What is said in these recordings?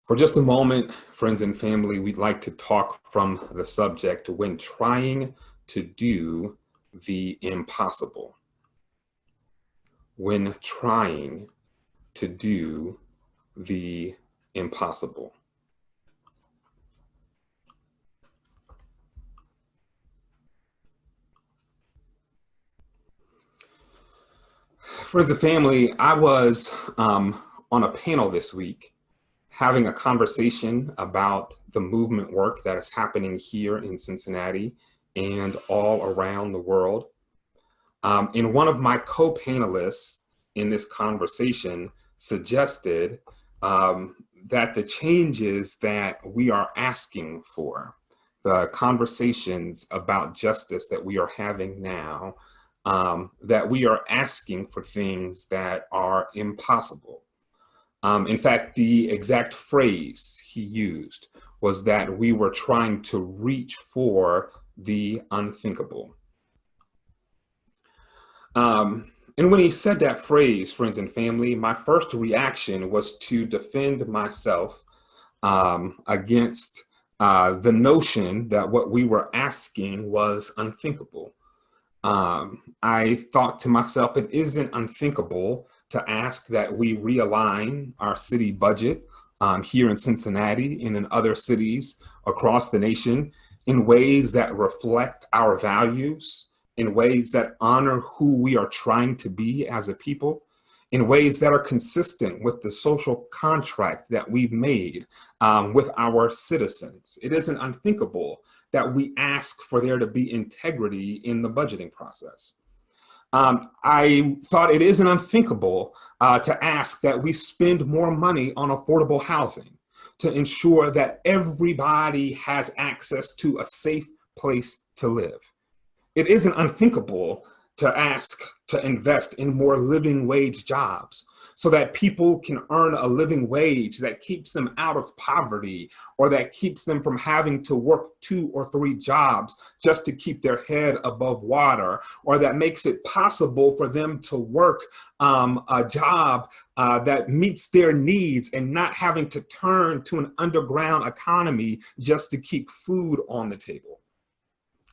For just a moment, friends and family, we'd like to talk from the subject when trying to do the impossible. When trying to do the impossible. Friends and family, I was on a panel this week having a conversation about the movement work that is happening here in Cincinnati and all around the world. And one of my co-panelists in this conversation suggested that the changes that we are asking for, the conversations about justice that we are having now, that we are asking for things that are impossible. In fact, the exact phrase he used was that we were trying to reach for the unthinkable. And when he said that phrase, friends and family, my first reaction was to defend myself against the notion that what we were asking was unthinkable. I thought to myself, it isn't unthinkable to ask that we realign our city budget here in Cincinnati and in other cities across the nation in ways that reflect our values, in ways that honor who we are trying to be as a people, in ways that are consistent with the social contract that we've made with our citizens. It isn't unthinkable that we ask for there to be integrity in the budgeting process. I thought it isn't unthinkable to ask that we spend more money on affordable housing to ensure that everybody has access to a safe place to live. It isn't unthinkable to ask to invest in more living wage jobs so that people can earn a living wage that keeps them out of poverty or that keeps them from having to work 2 or 3 jobs just to keep their head above water, or that makes it possible for them to work a job that meets their needs and not having to turn to an underground economy just to keep food on the table.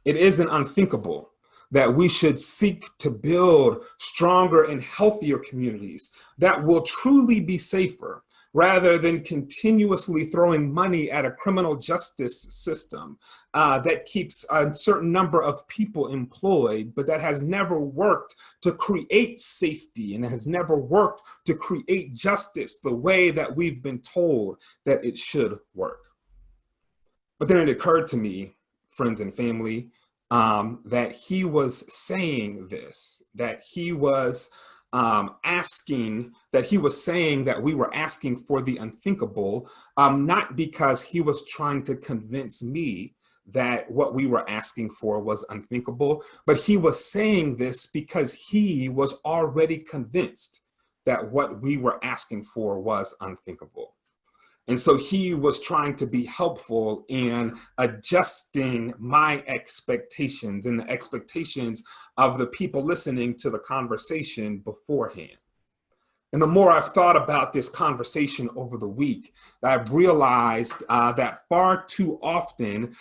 It isn't unthinkable that we should seek to build stronger and healthier communities that will truly be safer, rather than continuously throwing money at a criminal justice system that keeps a certain number of people employed, but that has never worked to create safety and has never worked to create justice the way that we've been told that it should work. But then it occurred to me, friends and family, that he was saying this, that he was saying that we were asking for the unthinkable, not because he was trying to convince me that what we were asking for was unthinkable, but he was saying this because he was already convinced that what we were asking for was unthinkable. And so he was trying to be helpful in adjusting my expectations and the expectations of the people listening to the conversation beforehand. And the more I've thought about this conversation over the week, I've realized that far too often,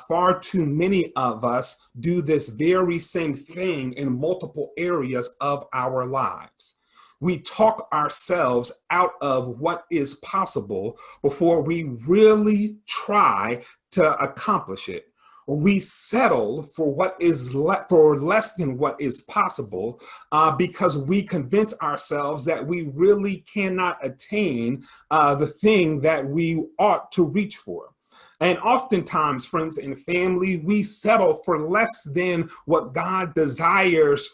far too many of us do this very same thing in multiple areas of our lives. We talk ourselves out of what is possible before we really try to accomplish it. We settle for what is for less than what is possible because we convince ourselves that we really cannot attain the thing that we ought to reach for. And oftentimes, friends and family, we settle for less than what God desires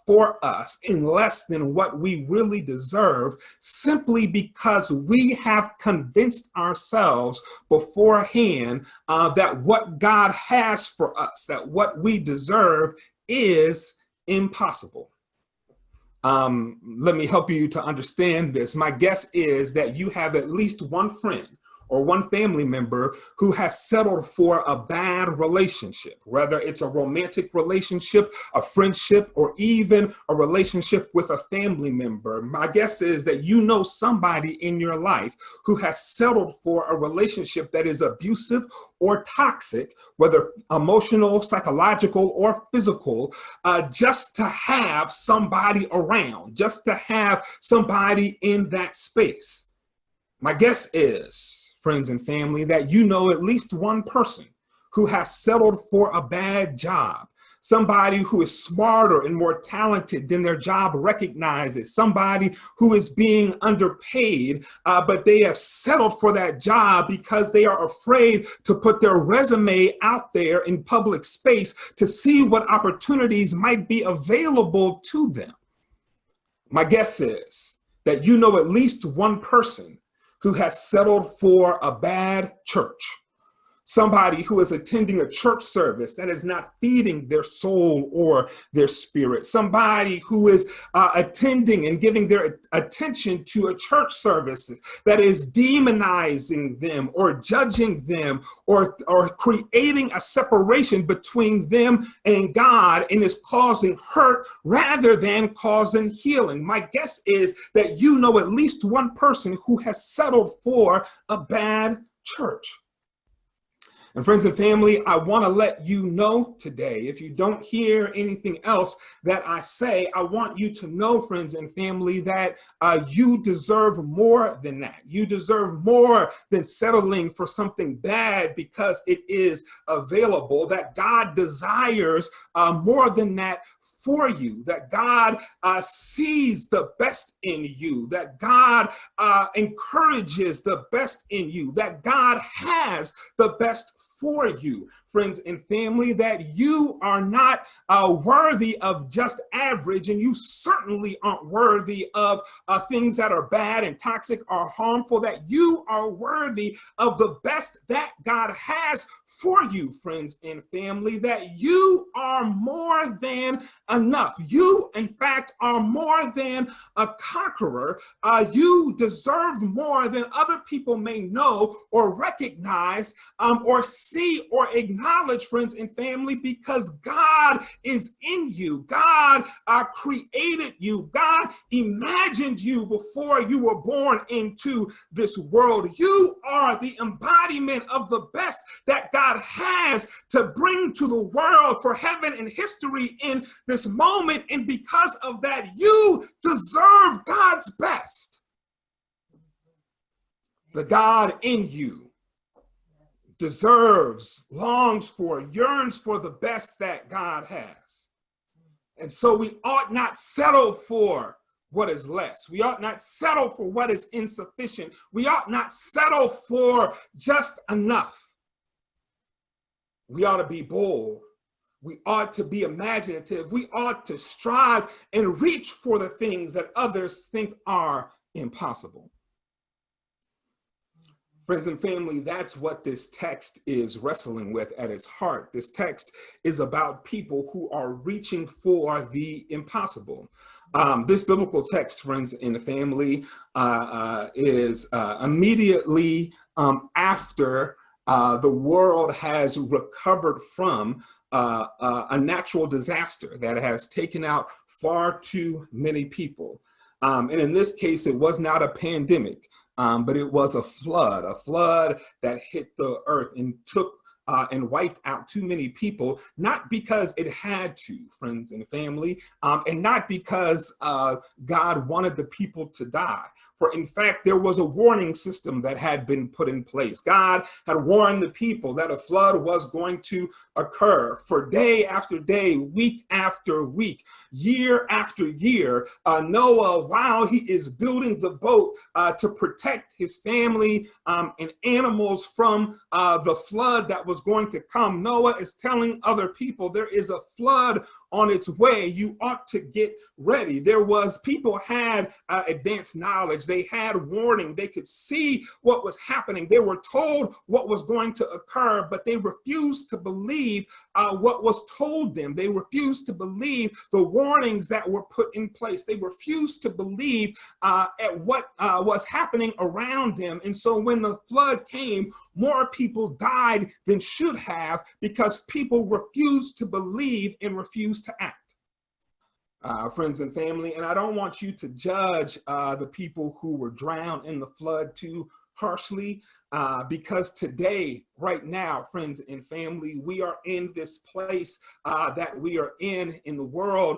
for us and less than what we really deserve, simply because we have convinced ourselves beforehand that what God has for us, that what we deserve, is impossible. Let me help you to understand this. My guess is that you have at least one friend or one family member who has settled for a bad relationship, whether it's a romantic relationship, a friendship, or even a relationship with a family member. My guess is that you know somebody in your life who has settled for a relationship that is abusive or toxic, whether emotional, psychological, or physical, just to have somebody around, just to have somebody in that space. My guess is, friends and family, that you know at least one person who has settled for a bad job, somebody who is smarter and more talented than their job recognizes, somebody who is being underpaid, but they have settled for that job because they are afraid to put their resume out there in public space to see what opportunities might be available to them. My guess is that you know at least one person who has settled for a bad church, somebody who is attending a church service that is not feeding their soul or their spirit, somebody who is attending and giving their attention to a church service that is demonizing them or judging them or creating a separation between them and God and is causing hurt rather than causing healing. My guess is that you know at least one person who has settled for a bad church. And friends and family, I want to let you know today, if you don't hear anything else that I say, I want you to know, friends and family, that you deserve more than that. You deserve more than settling for something bad because it is available, that God desires more than that for you, that God sees the best in you, that God encourages the best in you, that God has the best for you, friends and family, that you are not worthy of just average, and you certainly aren't worthy of things that are bad and toxic or harmful, that you are worthy of the best that God has for you, friends and family, that you are more than enough. You, in fact, are more than a conqueror. You deserve more than other people may know or recognize or see or acknowledge, friends and family, because God is in you. God created you. God imagined you before you were born into this world. You are the embodiment of the best that God has to bring to the world for heaven and history in this moment. And because of that, you deserve God's best. The God in you deserves, longs for, yearns for the best that God has. And so we ought not settle for what is less. We ought not settle for what is insufficient. We ought not settle for just enough. We ought to be bold. We ought to be imaginative. We ought to strive and reach for the things that others think are impossible. Friends and family, that's what this text is wrestling with at its heart. This text is about people who are reaching for the impossible. This biblical text, friends and the family, is immediately after the world has recovered from a natural disaster that has taken out far too many people. And in this case, it was not a pandemic. But it was a flood that hit the earth and took and wiped out too many people, not because it had to, friends and family, and not because God wanted the people to die. For in fact, there was a warning system that had been put in place. God had warned the people that a flood was going to occur. For day after day, week after week, year after year, Noah, while he is building the boat to protect his family and animals from the flood that was going to come, Noah is telling other people there is a flood on its way. You ought to get ready. People had advanced knowledge They had warning. They could see what was happening. They were told what was going to occur, but they refused to believe what was told them. They refused to believe the warnings that were put in place. They refused to believe at what was happening around them. And so when the flood came, more people died than should have because people refused to believe and refused to act. Friends and family, and I don't want you to judge the people who were drowned in the flood too harshly, because today, right now, friends and family, we are in this place that we are in the world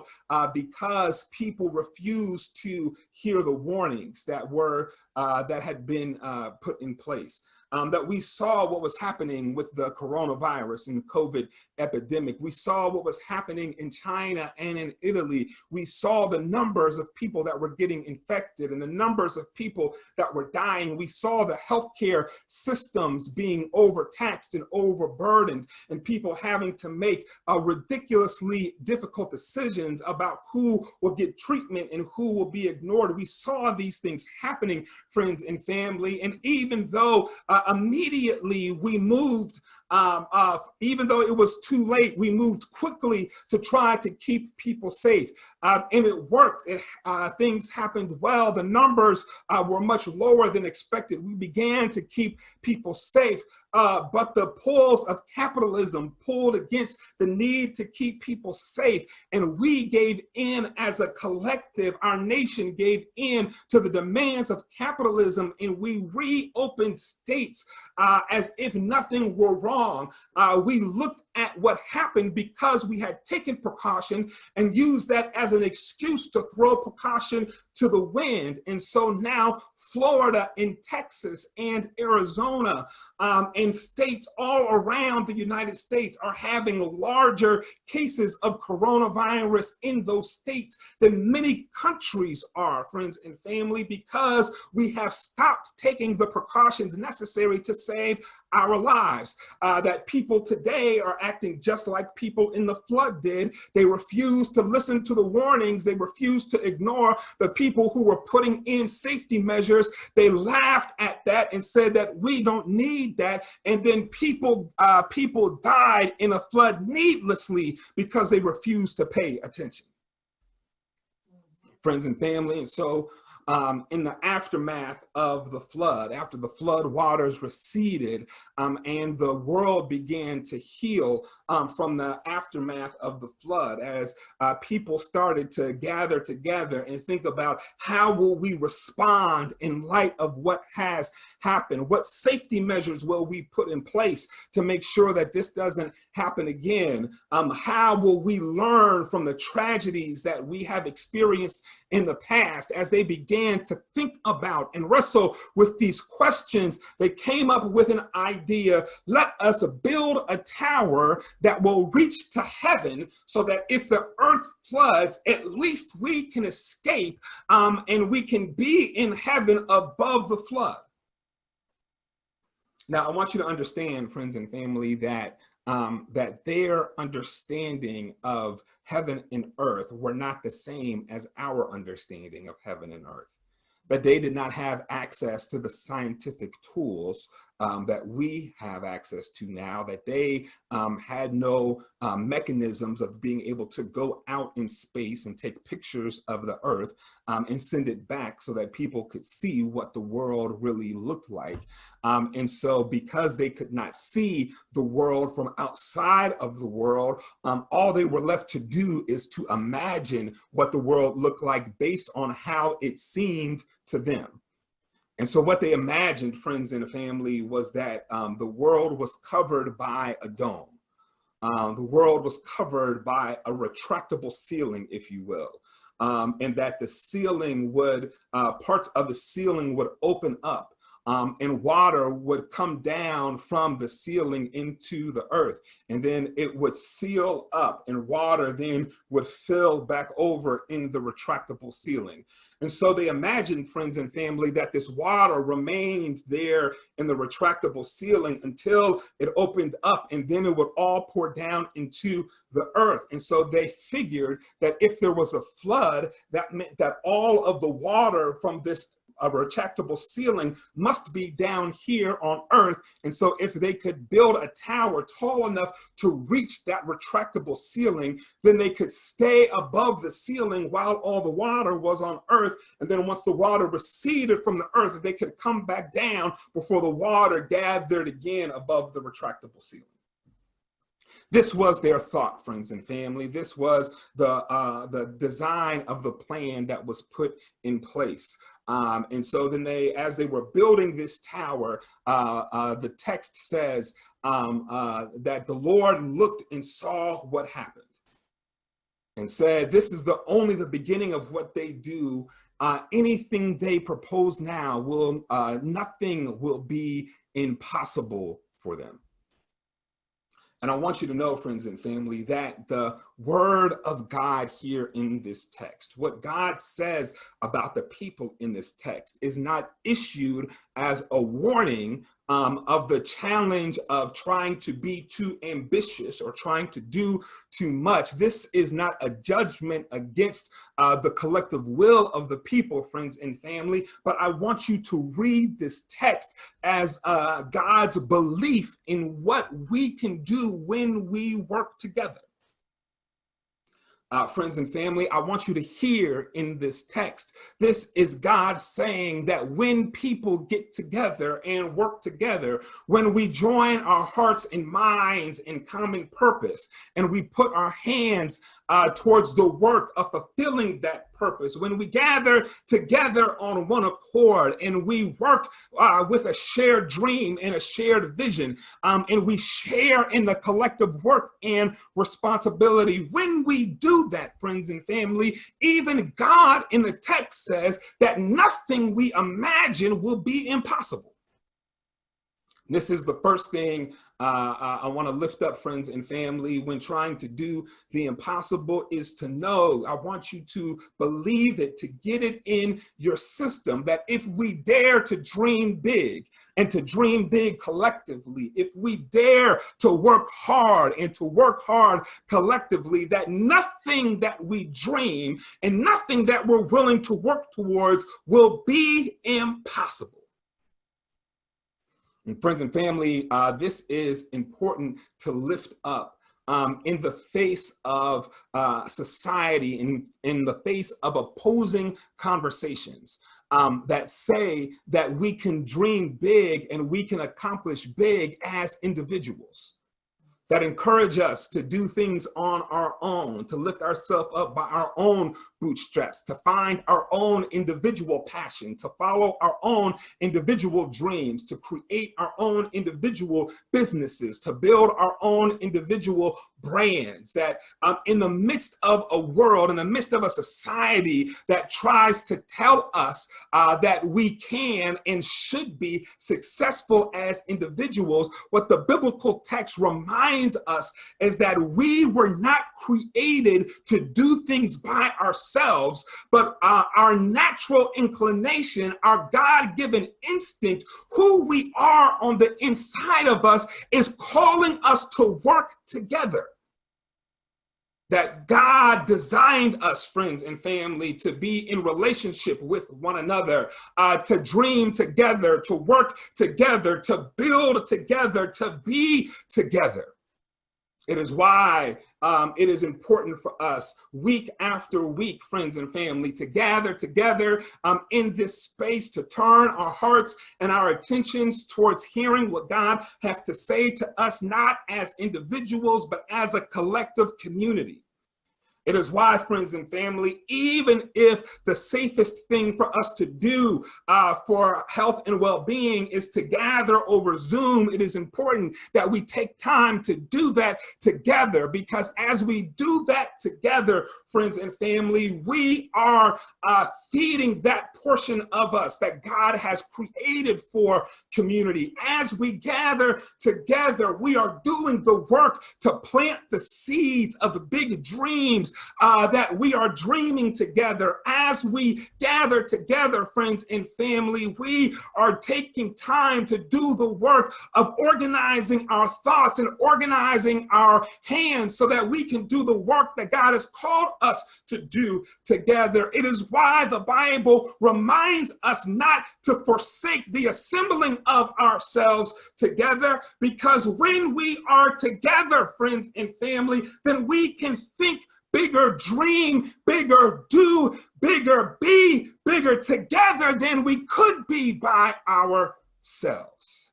because people refuse to hear the warnings that had been put in place. That we saw what was happening with the coronavirus and the COVID epidemic. We saw what was happening in China and in Italy. We saw the numbers of people that were getting infected and the numbers of people that were dying. We saw the healthcare systems being overtaxed and overburdened, and people having to make ridiculously difficult decisions about who will get treatment and who will be ignored. We saw these things happening, friends and family, and even though immediately we moved, even though it was too late, we moved quickly to try to keep people safe. And it worked. Things happened well. The numbers were much lower than expected. We began to keep people safe. But the pulls of capitalism pulled against the need to keep people safe. And we gave in as a collective. Our nation gave in to the demands of capitalism, and we reopened states as if nothing were wrong. We looked at what happened because we had taken precaution and used that as an excuse to throw precaution to the wind. And so now Florida and Texas and Arizona and states all around the United States are having larger cases of coronavirus in those states than many countries are, friends and family, because we have stopped taking the precautions necessary to save our lives. That people today are acting just like people in the flood did. They refuse to listen to the warnings. They refuse to ignore the people who were putting in safety measures. They laughed at that and said that we don't need that. And then people died in a flood needlessly because they refused to pay attention. Friends and family, and so in the aftermath of the flood, after the flood waters receded and the world began to heal from the aftermath of the flood, as people started to gather together and think about how will we respond in light of what has happened? What safety measures will we put in place to make sure that this doesn't happen again? How will we learn from the tragedies that we have experienced in the past? As they began to think about and wrestle with these questions, they came up with an idea: let us build a tower that will reach to heaven so that if the earth floods, at least we can escape and we can be in heaven above the flood. Now, I want you to understand, friends and family, that that their understanding of heaven and earth were not the same as our understanding of heaven and earth. That they did not have access to the scientific tools that we have access to now, that they had no mechanisms of being able to go out in space and take pictures of the earth and send it back so that people could see what the world really looked like. And so because they could not see the world from outside of the world, all they were left to do is to imagine what the world looked like based on how it seemed to them. And so what they imagined, friends and family, was that the world was covered by a dome. The world was covered by a retractable ceiling, if you will. And that the ceiling would, parts of the ceiling would open up. And water would come down from the ceiling into the earth, and then it would seal up, and water then would fill back over in the retractable ceiling. And so they imagined, friends and family, that this water remained there in the retractable ceiling until it opened up, and then it would all pour down into the earth. And so they figured that if there was a flood, that meant that all of the water from this a retractable ceiling must be down here on earth. And so if they could build a tower tall enough to reach that retractable ceiling, then they could stay above the ceiling while all the water was on earth. And then once the water receded from the earth, they could come back down before the water gathered again above the retractable ceiling. This was their thought, friends and family. This was the design of the plan that was put in place. And so then as they were building this tower, the text says that the Lord looked and saw what happened and said, this is only the beginning of what they do. Anything they propose now nothing will be impossible for them. And I want you to know, friends and family, that the word of God here in this text, what God says about the people in this text, is not issued as a warning of the challenge of trying to be too ambitious or trying to do too much. This is not a judgment against the collective will of the people, friends and family, but I want you to read this text as God's belief in what we can do when we work together. Friends and family, I want you to hear in this text, this is God saying that when people get together and work together, when we join our hearts and minds in common purpose, and we put our hands towards the work of fulfilling that purpose, when we gather together on one accord and we work with a shared dream and a shared vision, and we share in the collective work and responsibility, when we do that, friends and family, even God in the text says that nothing we imagine will be impossible. This is the first thing I want to lift up, friends and family, when trying to do the impossible, is to know, I want you to believe it, to get it in your system, that if we dare to dream big and to dream big collectively, if we dare to work hard and to work hard collectively, that nothing that we dream and nothing that we're willing to work towards will be impossible. And friends and family, this is important to lift up in the face of society, in the face of opposing conversations that say that we can dream big and we can accomplish big as individuals, that encourage us to do things on our own, to lift ourselves up by our own bootstraps, to find our own individual passion, to follow our own individual dreams, to create our own individual businesses, to build our own individual brands, that in the midst of a world, in the midst of a society that tries to tell us that we can and should be successful as individuals, what the biblical text reminds us is that we were not created to do things by ourselves, but our natural inclination, our God-given instinct, who we are on the inside of us, is calling us to work together. That God designed us, friends and family, to be in relationship with one another, to dream together, to work together, to build together, to be together. It is why it is important for us week after week, friends and family, to gather together in this space, to turn our hearts and our attentions towards hearing what God has to say to us, not as individuals, but as a collective community. It is why, friends and family, even if the safest thing for us to do for health and well-being is to gather over Zoom, it is important that we take time to do that together, because as we do that together, friends and family, we are feeding that portion of us that God has created for community. As we gather together, we are doing the work to plant the seeds of the big dreams dreams that we are dreaming together. As we gather together, friends and family, we are taking time to do the work of organizing our thoughts and organizing our hands so that we can do the work that God has called us to do together. It is why the Bible reminds us not to forsake the assembling of ourselves together, because when we are together, friends and family, then we can think bigger, dream bigger, do bigger, be bigger together than we could be by ourselves.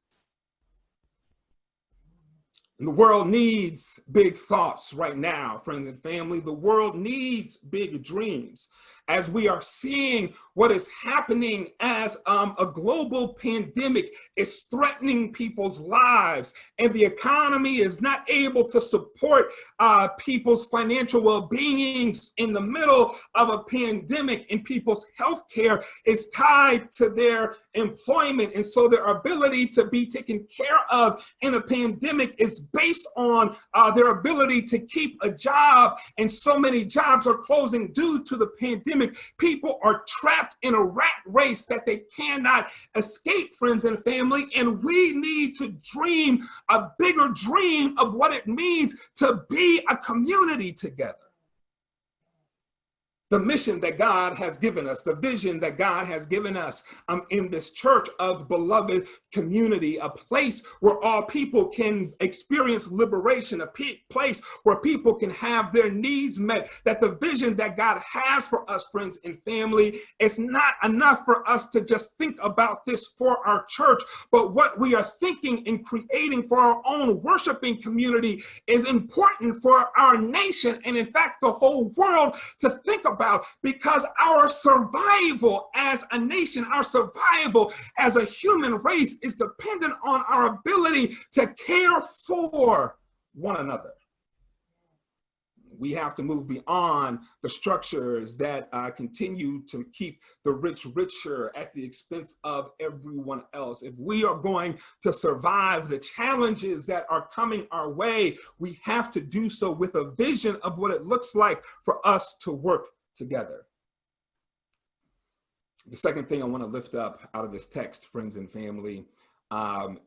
And the world needs big thoughts right now, friends and family. The world needs big dreams. As we are seeing what is happening as a global pandemic is threatening people's lives, and the economy is not able to support people's financial well-being in the middle of a pandemic, and people's health care is tied to their employment. And so their ability to be taken care of in a pandemic is based on their ability to keep a job. And so many jobs are closing due to the pandemic. People are trapped in a rat race that they cannot escape, friends and family. And we need to dream a bigger dream of what it means to be a community together. The mission that God has given us, the vision that God has given us in this church of beloved community, a place where all people can experience liberation, a place where people can have their needs met, that the vision that God has for us, friends and family, is not enough for us to just think about this for our church, but what we are thinking and creating for our own worshiping community is important for our nation, and in fact, the whole world to think about, because our survival as a nation, our survival as a human race is dependent on our ability to care for one another. We have to move beyond the structures that continue to keep the rich richer at the expense of everyone else. If we are going to survive the challenges that are coming our way, we have to do so with a vision of what it looks like for us to work together. The second thing I want to lift up out of this text, friends and family,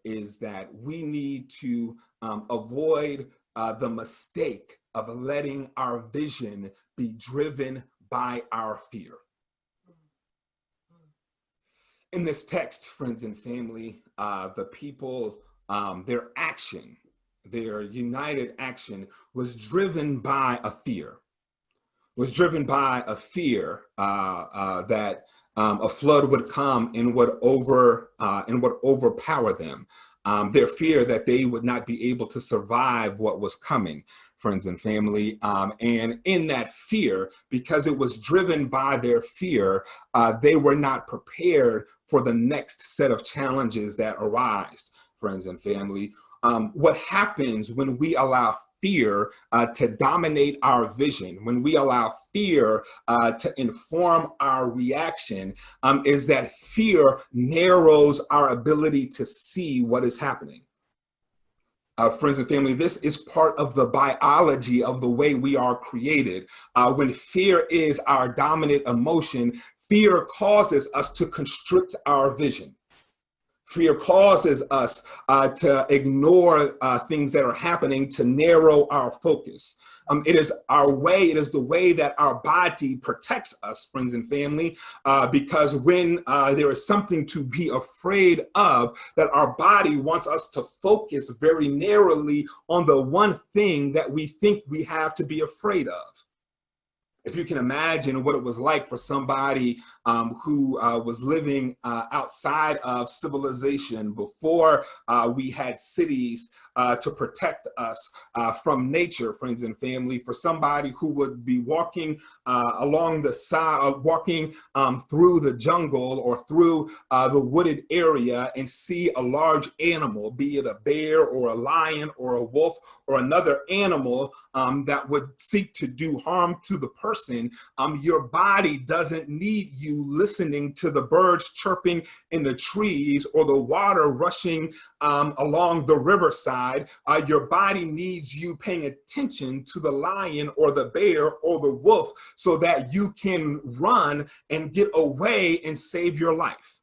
is that we need to avoid the mistake of letting our vision be driven by our fear. In this text, friends and family, the people, their action, their united action was driven by a fear. Was driven by a fear that a flood would come and would overpower them. Their fear that they would not be able to survive what was coming, friends and family. And in that fear, because it was driven by their fear, they were not prepared for the next set of challenges that arise, friends and family. What happens when we allow fear to dominate our vision, when we allow fear to inform our reaction, is that fear narrows our ability to see what is happening. Friends and family, this is part of the biology of the way we are created. When fear is our dominant emotion, fear causes us to constrict our vision. Fear causes us to ignore things that are happening, to narrow our focus. It is our way, it is the way that our body protects us, friends and family, because when there is something to be afraid of, that our body wants us to focus very narrowly on the one thing that we think we have to be afraid of. If you can imagine what it was like for somebody who was living outside of civilization before we had cities to protect us from nature, friends and family, for somebody who would be walking along the side, walking through the jungle or through the wooded area and see a large animal, be it a bear or a lion or a wolf or another animal that would seek to do harm to the person, your body doesn't need you listening to the birds chirping in the trees or the water rushing along the riverside inside, your body needs you paying attention to the lion or the bear or the wolf so that you can run and get away and save your life.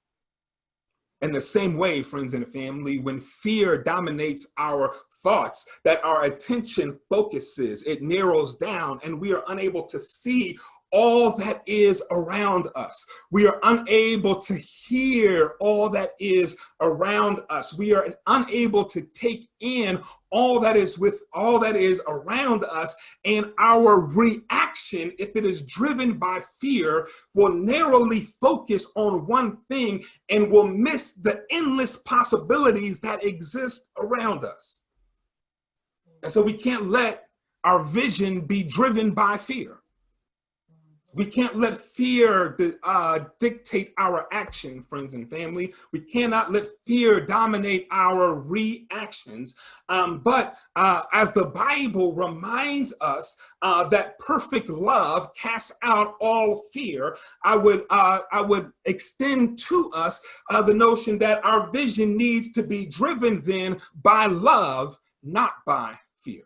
In the same way, friends and family, when fear dominates our thoughts, that our attention focuses, it narrows down, and we are unable to see all that is around us. We are unable to hear all that is around us. We are unable to take in all that is around us, and our reaction, if it is driven by fear, will narrowly focus on one thing and will miss the endless possibilities that exist around us. And so we can't let our vision be driven by fear. We can't let fear dictate our action, friends and family. We cannot let fear dominate our reactions. But as the Bible reminds us that perfect love casts out all fear, I would extend to us the notion that our vision needs to be driven then by love, not by fear.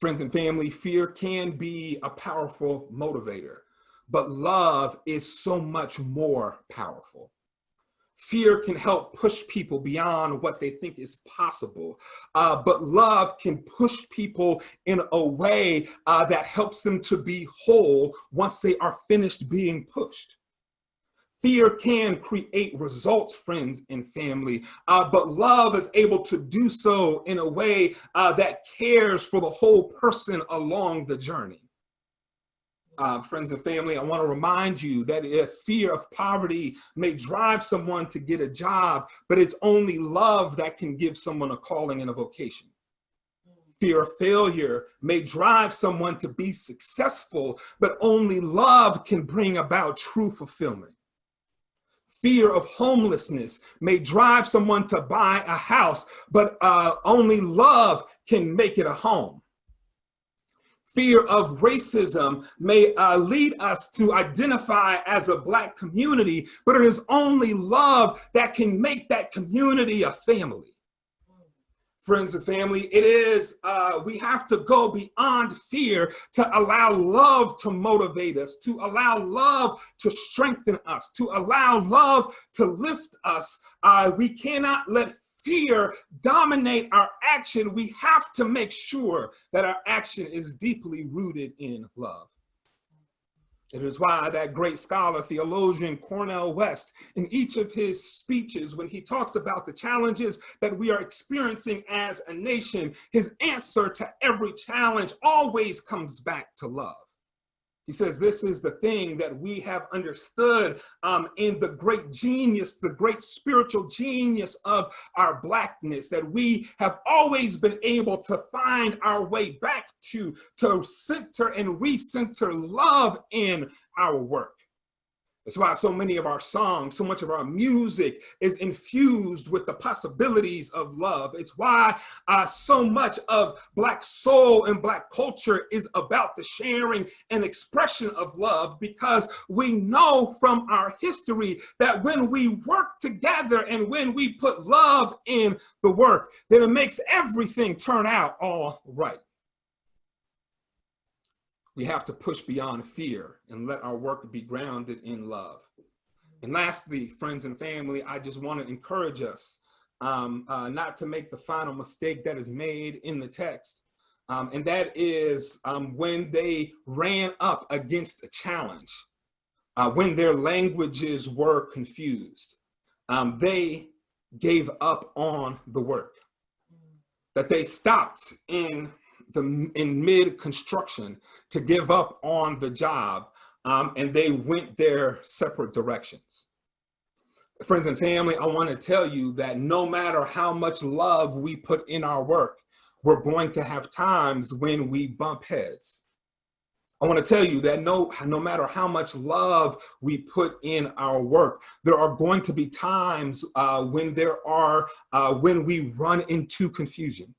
Friends and family, fear can be a powerful motivator, but love is so much more powerful. Fear can help push people beyond what they think is possible, but love can push people in a way that helps them to be whole once they are finished being pushed. Fear can create results, friends and family, but love is able to do so in a way that cares for the whole person along the journey. Friends and family, I want to remind you that if fear of poverty may drive someone to get a job, but it's only love that can give someone a calling and a vocation. Fear of failure may drive someone to be successful, but only love can bring about true fulfillment. Fear of homelessness may drive someone to buy a house, but only love can make it a home. Fear of racism may lead us to identify as a Black community, but it is only love that can make that community a family. Friends and family, we have to go beyond fear to allow love to motivate us, to allow love to strengthen us, to allow love to lift us. We cannot let fear dominate our action. We have to make sure that our action is deeply rooted in love. It is why that great scholar, theologian Cornel West, in each of his speeches, when he talks about the challenges that we are experiencing as a nation, his answer to every challenge always comes back to love. He says, this is the thing that we have understood in the great genius, the great spiritual genius of our Blackness, that we have always been able to find our way back to center and recenter love in our work. That's why so many of our songs, so much of our music is infused with the possibilities of love. It's why so much of Black soul and Black culture is about the sharing and expression of love, because we know from our history that when we work together and when we put love in the work, then it makes everything turn out all right. We have to push beyond fear and let our work be grounded in love. And lastly, friends and family, I just want to encourage us not to make the final mistake that is made in the text. And that is when they ran up against a challenge, when their languages were confused, they gave up on the work, that they stopped in mid-construction to give up on the job, and they went their separate directions. Friends and family, I want to tell you that no matter how much love we put in our work, we're going to have times when we bump heads. I want to tell you that no matter how much love we put in our work, there are going to be times when we run into confusion.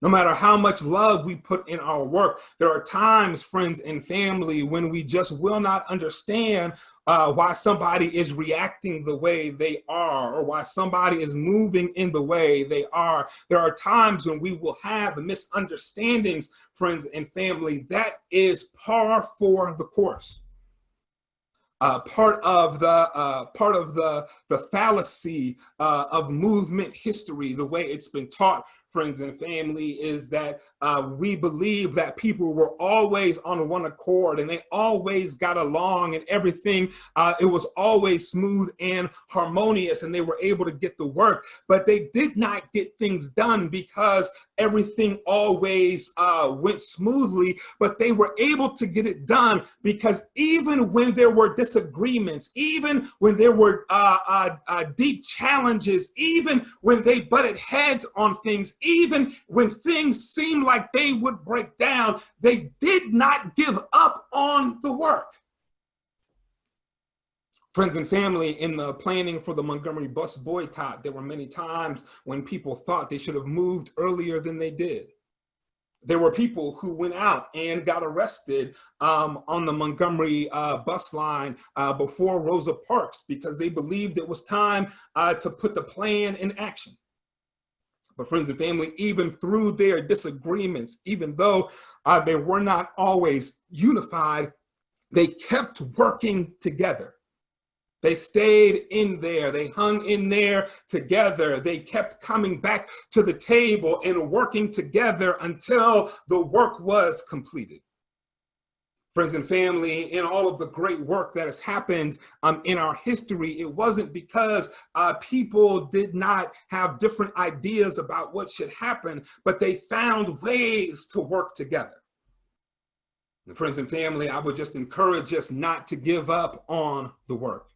No matter how much love we put in our work, there are times, friends and family, when we just will not understand why somebody is reacting the way they are, or why somebody is moving in the way they are. There are times when we will have misunderstandings, friends and family. That is par for the course. Part of the fallacy of movement history, the way it's been taught, friends and family, is that we believe that people were always on one accord and they always got along and everything. It was always smooth and harmonious and they were able to get the work, but they did not get things done because everything always went smoothly, but they were able to get it done because even when there were disagreements, even when there were deep challenges, even when they butted heads on things, even when things seemed like they would break down, they did not give up on the work. Friends and family, in the planning for the Montgomery bus boycott, there were many times when people thought they should have moved earlier than they did. There were people who went out and got arrested on the Montgomery bus line before Rosa Parks because they believed it was time to put the plan in action. But friends and family, even through their disagreements, even though they were not always unified, they kept working together. They stayed in there. They hung in there together. They kept coming back to the table and working together until the work was completed. Friends and family, in all of the great work that has happened in our history, it wasn't because people did not have different ideas about what should happen, but they found ways to work together. And friends and family, I would just encourage us not to give up on the work.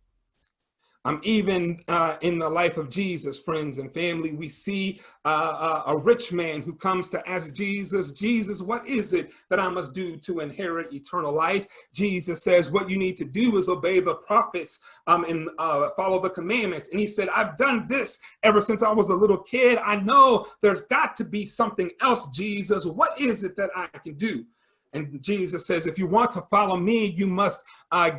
Even in the life of Jesus, friends and family, we see a rich man who comes to ask Jesus, Jesus, what is it that I must do to inherit eternal life? Jesus says, what you need to do is obey the prophets and follow the commandments. And he said, I've done this ever since I was a little kid. I know there's got to be something else, Jesus. What is it that I can do? And Jesus says, if you want to follow me, you must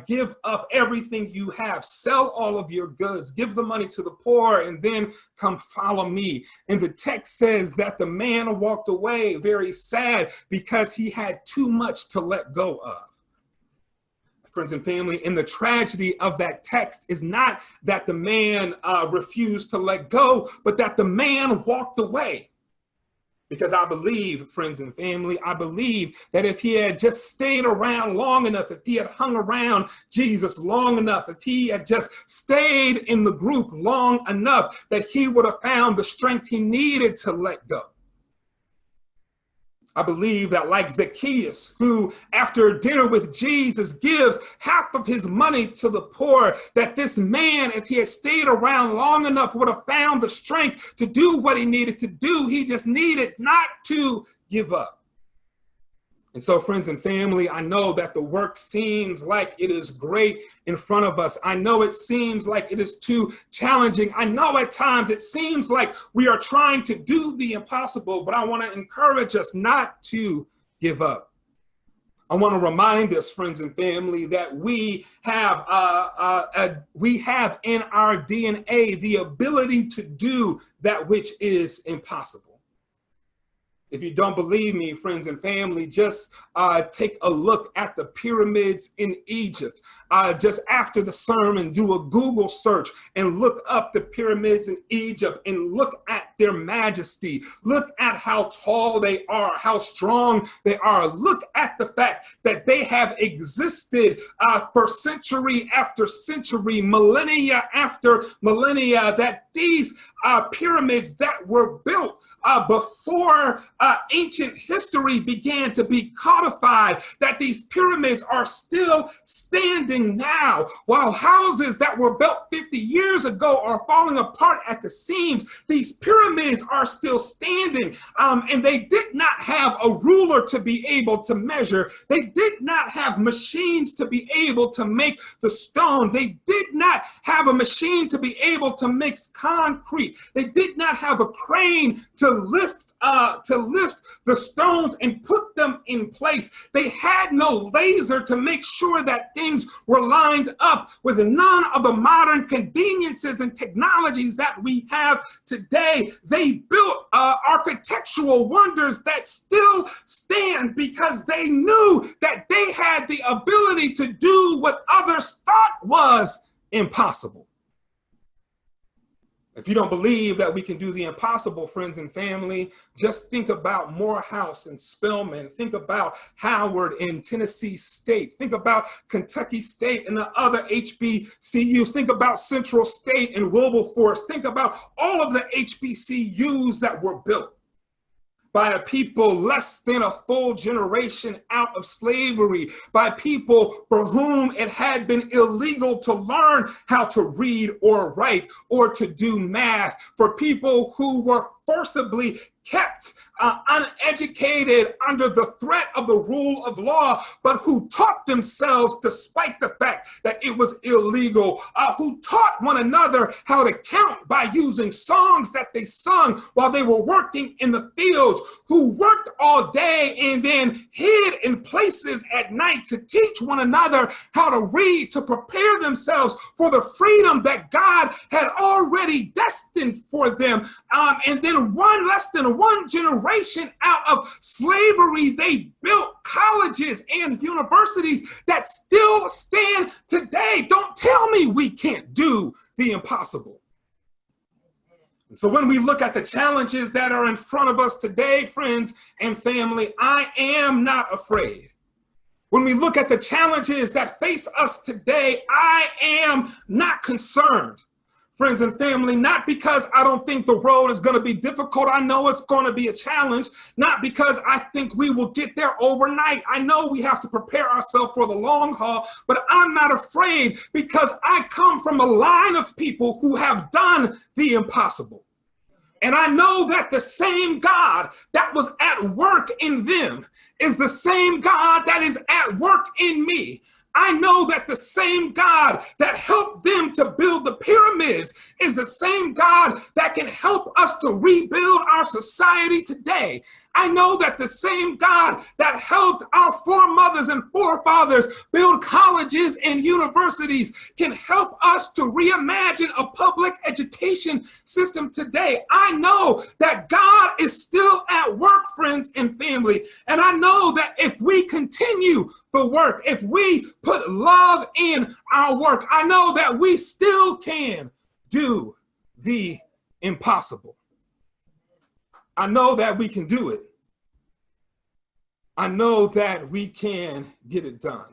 give up everything you have, sell all of your goods, give the money to the poor, and then come follow me. And the text says that the man walked away very sad because he had too much to let go of. Friends and family, and the tragedy of that text is not that the man refused to let go, but that the man walked away. Because I believe, friends and family, I believe that if he had just stayed around long enough, if he had hung around Jesus long enough, if he had just stayed in the group long enough, that he would have found the strength he needed to let go. I believe that like Zacchaeus, who after dinner with Jesus gives half of his money to the poor, that this man, if he had stayed around long enough, would have found the strength to do what he needed to do. He just needed not to give up. And so, friends and family, I know that the work seems like it is great in front of us. I know it seems like it is too challenging. I know at times it seems like we are trying to do the impossible, but I want to encourage us not to give up. I want to remind us, friends and family, that we have in our DNA the ability to do that which is impossible. If you don't believe me, friends and family, just take a look at the pyramids in Egypt. Just after the sermon, do a Google search and look up the pyramids in Egypt and look at their majesty. Look at how tall they are, how strong they are. Look at the fact that they have existed for century after century, millennia after millennia, that these pyramids that were built before ancient history began to be codified, that these pyramids are still standing now, while houses that were built 50 years ago are falling apart at the seams. These pyramids are still standing, and they did not have a ruler to be able to measure. They did not have machines to be able to make the stone. They did not have a machine to be able to mix concrete. They did not have a crane to lift to lift the stones and put them in place. They had no laser to make sure that things were lined up with none of the modern conveniences and technologies that we have today. They built architectural wonders that still stand because they knew that they had the ability to do what others thought was impossible. If you don't believe that we can do the impossible, friends and family, just think about Morehouse and Spelman. Think about Howard in Tennessee State. Think about Kentucky State and the other HBCUs. Think about Central State and Wilberforce. Think about all of the HBCUs that were built by a people less than a full generation out of slavery, by people for whom it had been illegal to learn how to read or write or to do math, for people who were forcibly kept uneducated under the threat of the rule of law, but who taught themselves despite the fact that it was illegal, who taught one another how to count by using songs that they sung while they were working in the fields, who worked all day and then hid in places at night to teach one another how to read, to prepare themselves for the freedom that God had already destined for them. And then less than one generation out of slavery, they built colleges and universities that still stand today. Don't tell me we can't do the impossible. So when we look at the challenges that are in front of us today, friends and family, I am not afraid. When we look at the challenges that face us today, I am not concerned. Friends and family, not because I don't think the road is going to be difficult. I know it's going to be a challenge. Not because I think we will get there overnight. I know we have to prepare ourselves for the long haul, but I'm not afraid because I come from a line of people who have done the impossible. And I know that the same God that was at work in them is the same God that is at work in me. I know that the same God that helped them to build the pyramids is the same God that can help us to rebuild our society today. I know that the same God that helped our foremothers and forefathers build colleges and universities can help us to reimagine a public education system today. I know that God is still at work, friends and family. And I know that if we continue the work, if we put love in our work, I know that we still can do the impossible. I know that we can do it. I know that we can get it done.